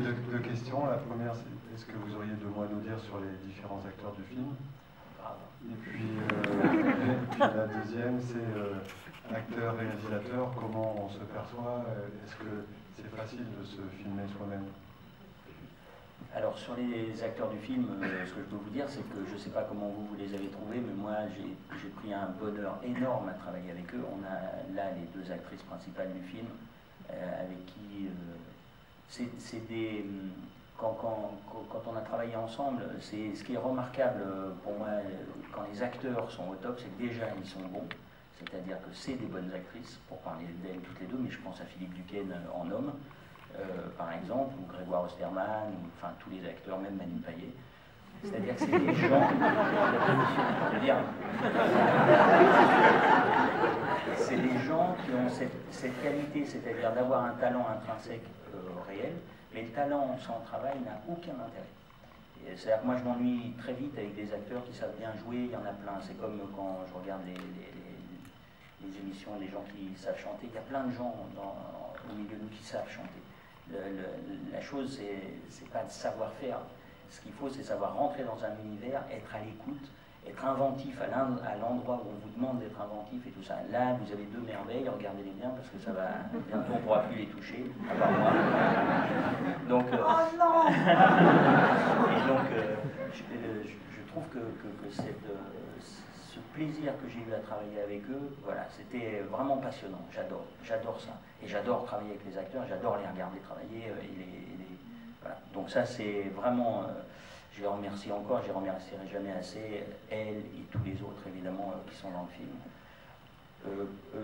deux questions. La première, c'est est-ce que vous auriez 2 mots à nous dire sur les différents acteurs du film? Et puis la deuxième, c'est acteur, réalisateur, comment on se perçoit? Est-ce que c'est facile de se filmer soi-même? Alors sur les acteurs du film, ce que je peux vous dire, c'est que je ne sais pas comment vous les avez trouvés, mais moi j'ai pris un bonheur énorme à travailler avec eux. On a là les 2 actrices principales du film, avec qui c'est des... Quand on a travaillé ensemble, c'est ce qui est remarquable pour moi quand les acteurs sont au top, c'est que déjà ils sont bons, c'est-à-dire que c'est des bonnes actrices, pour parler d'elles toutes les deux, mais je pense à Philippe Duquesne en homme, par exemple, ou Grégoire Osterman, ou enfin tous les acteurs, même Manu Payet. C'est-à-dire que c'est des gens, c'est des gens qui ont cette qualité, c'est-à-dire d'avoir un talent intrinsèque réel, mais le talent sans travail n'a aucun intérêt. C'est-à-dire que moi je m'ennuie très vite avec des acteurs qui savent bien jouer, il y en a plein. C'est comme quand je regarde les émissions des gens qui savent chanter, il y a plein de gens au milieu de nous qui savent chanter. La chose, c'est pas de savoir-faire. Ce qu'il faut, c'est savoir rentrer dans un univers, être à l'écoute, être inventif à l'endroit où on vous demande d'être inventif et tout ça. Là, vous avez 2 merveilles, regardez-les bien parce que ça va, bientôt on ne pourra plus les toucher, à part moi. Donc, oh non. et donc, je trouve que ce plaisir que j'ai eu à travailler avec eux, voilà, c'était vraiment passionnant. J'adore ça. Et j'adore travailler avec les acteurs, j'adore les regarder travailler. Voilà. Donc ça, c'est vraiment... je les remercie encore, je les remercierai jamais assez, elles et tous les autres, évidemment, qui sont dans le film.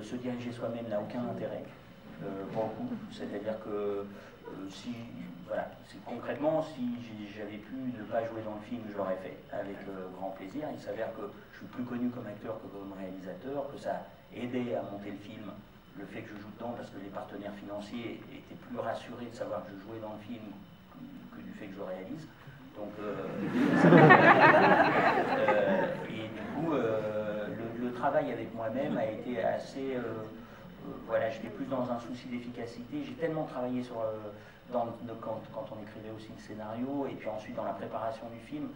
Se diriger soi-même n'a aucun intérêt, pour le coup. C'est-à-dire que voilà, concrètement, si j'avais pu ne pas jouer dans le film, je l'aurais fait, avec grand plaisir. Il s'avère que je suis plus connu comme acteur que comme réalisateur, que ça a aidé à monter le film, le fait que je joue dedans, parce que les partenaires financiers étaient plus rassurés de savoir que je jouais dans le film que du fait que je réalise. Donc, et du coup, le travail avec moi-même a été assez... voilà, j'étais plus dans un souci d'efficacité. J'ai tellement travaillé sur, quand on écrivait aussi le scénario, et puis ensuite dans la préparation du film,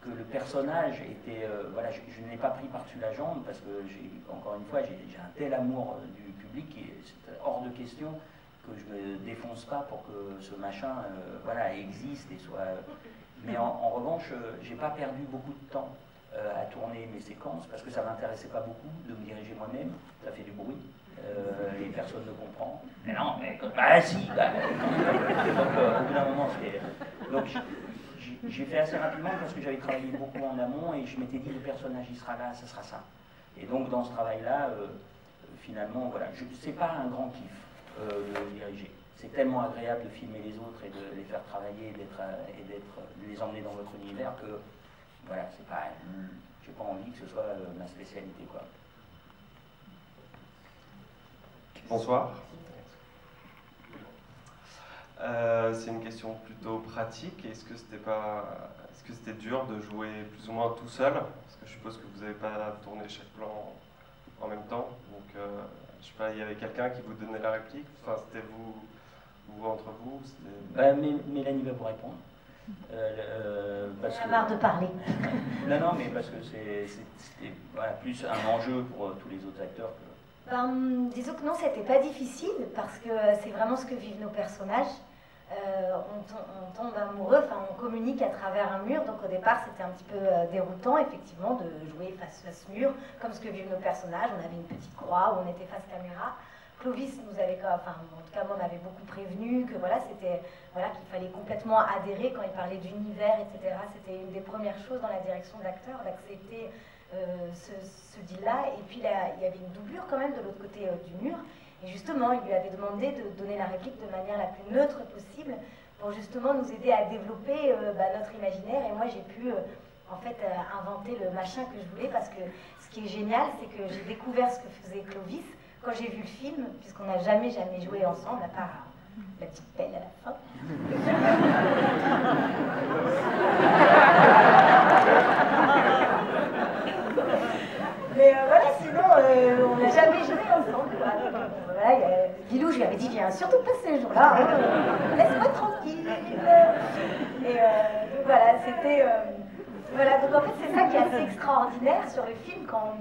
que le personnage était... voilà, je ne l'ai pas pris par-dessus la jambe, parce que, encore une fois, j'ai un tel amour du public, et c'est hors de question que je ne me défonce pas pour que ce machin voilà, existe et soit... Mais en revanche, j'ai pas perdu beaucoup de temps à tourner mes séquences parce que ça m'intéressait pas beaucoup de me diriger moi-même. Ça fait du bruit et personne ne comprend. Mais non, mais bah si. Bah, donc au bout d'un moment, donc j'ai fait assez rapidement parce que j'avais travaillé beaucoup en amont et je m'étais dit le personnage il sera là, ça sera ça. Et donc dans ce travail-là, finalement, voilà, c'est pas un grand kiff de diriger. C'est tellement agréable de filmer les autres et de les faire travailler et de les emmener dans votre univers que, voilà, c'est pas... J'ai pas envie que ce soit ma spécialité, quoi. Bonsoir. C'est une question plutôt pratique. Est-ce que c'était dur de jouer plus ou moins tout seul? Parce que je suppose que vous n'avez pas tourné chaque plan en même temps. Donc, je sais pas, il y avait quelqu'un qui vous donnait la réplique? Enfin, c'était vous entre vous? Mélanie va vous répondre. Parce que... marre de parler. Non, mais parce que c'était voilà, plus un enjeu pour tous les autres acteurs que... disons que non, c'était pas difficile parce que c'est vraiment ce que vivent nos personnages. On tombe amoureux, enfin on communique à travers un mur, donc au départ c'était un petit peu déroutant effectivement de jouer face à ce mur, comme ce que vivent nos personnages. On avait une petite croix où on était face caméra. Clovis nous avait, enfin en tout cas moi m'avait beaucoup prévenu que voilà, c'était voilà, qu'il fallait complètement adhérer quand il parlait d'univers, etc. C'était une des premières choses dans la direction d'acteur, d'accepter ce deal-là. Et puis là, il y avait une doublure quand même de l'autre côté du mur. Et justement, il lui avait demandé de donner la réplique de manière la plus neutre possible pour justement nous aider à développer notre imaginaire. Et moi, j'ai pu en fait inventer le machin que je voulais parce que ce qui est génial, c'est que j'ai découvert ce que faisait Clovis quand j'ai vu le film, puisqu'on n'a jamais joué ensemble, à part la petite pelle à la fin. Mais voilà, sinon, on n'a jamais joué ensemble. Voilà, Guilou, je lui avais dit, viens surtout pas ce jour-là, laisse-moi tranquille. voilà, c'était... voilà, donc en fait, c'est ça qui est assez extraordinaire sur le film, quand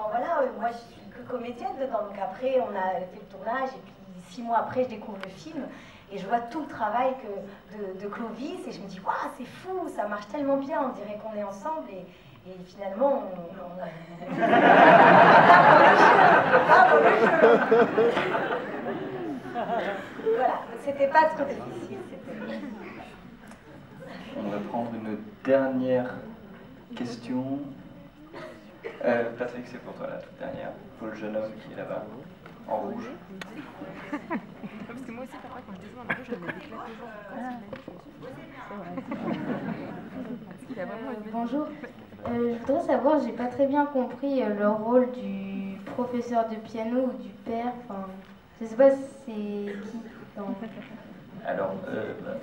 voilà, moi je suis que comédienne dedans, donc après on a fait le tournage, et puis 6 mois après je découvre le film, et je vois tout le travail de Clovis, et je me dis, waouh, c'est fou, ça marche tellement bien, on dirait qu'on est ensemble, et finalement, on a... Voilà, c'était pas trop difficile. On va prendre une dernière question. Patrick, c'est pour toi la toute dernière. Pour le jeune homme qui est là-bas, en rouge. Parce que moi aussi, parfois, quand je descends dans la rue, je me déclare toujours. Bonjour. Je voudrais savoir, j'ai pas très bien compris le rôle du professeur de piano ou du père. Enfin, je sais pas si c'est qui dans... Alors,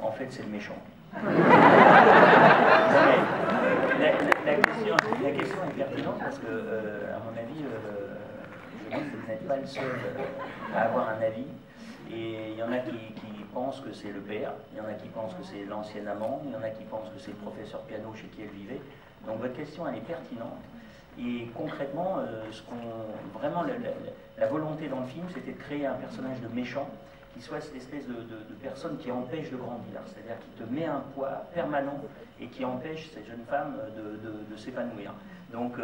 en fait, c'est le méchant. La question est pertinente parce que, à mon avis, je dis que vous n'êtes pas le seul à avoir un avis. Et il y en a qui pensent que c'est le père, il y en a qui pensent que c'est l'ancien amant, il y en a qui pensent que c'est le professeur piano chez qui elle vivait. Donc votre question, elle est pertinente. Et concrètement, vraiment la volonté dans le film, c'était de créer un personnage de méchant qui soit cette espèce de personne qui empêche de grandir, c'est-à-dire qui te met un poids permanent et qui empêche cette jeune femme de s'épanouir. Donc,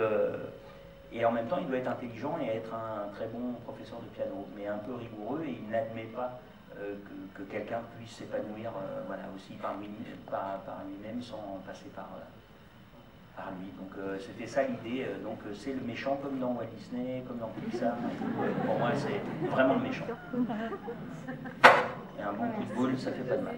et en même temps, il doit être intelligent et être un très bon professeur de piano, mais un peu rigoureux, et il n'admet pas que quelqu'un puisse s'épanouir voilà, aussi par lui-même sans passer par lui. Donc c'était ça l'idée. Donc c'est le méchant comme dans Walt Disney, comme dans Pixar. Pour moi, c'est vraiment le méchant. Et un bon coup de boule, ça fait pas de mal.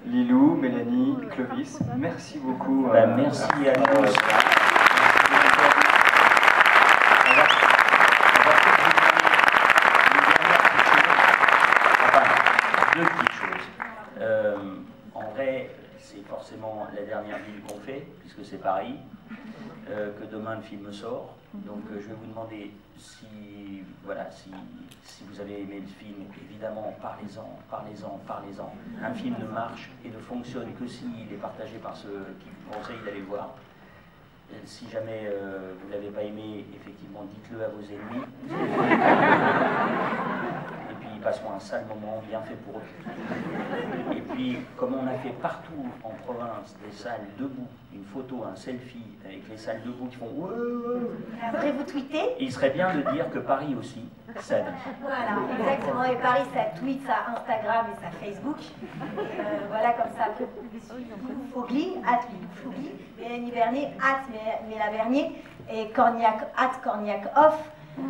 Lilou, Mélanie, Clovis, merci beaucoup. Merci à tous. Deux petites choses. En vrai, c'est forcément la dernière ville qu'on fait, puisque c'est Paris, que demain le film sort. Donc je vais vous demander si vous avez aimé le film, évidemment, parlez-en. Un film ne marche et ne fonctionne que s'il est partagé par ceux qui vous conseillent d'aller le voir. Si jamais vous ne l'avez pas aimé, effectivement, dites-le à vos ennemis. Et puis, ils passeront un sale moment bien fait pour eux. Et puis, comme on a fait partout en province des salles debout, une photo, un selfie avec les salles debout qui font ouais. Après, vous tweetez. Il serait bien de dire que Paris aussi, ça vit. Voilà, exactement. Et Paris, ça tweet, ça Instagram et ça Facebook. Voilà, comme ça. Après, Fougli, Fougli, Mélanie Bernier, Méla Bernier, et Cornillac, Cornillac off.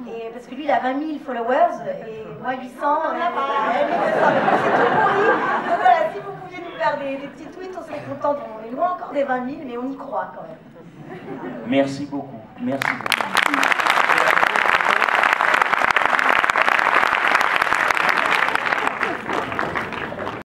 Et parce que lui, il a 20 000 followers, et moi 800, c'est tout pourri. Donc voilà, si vous pouviez nous faire des petits tweets, on serait contents. On est loin encore des 20 000, mais on y croit quand même. Merci beaucoup. Merci beaucoup.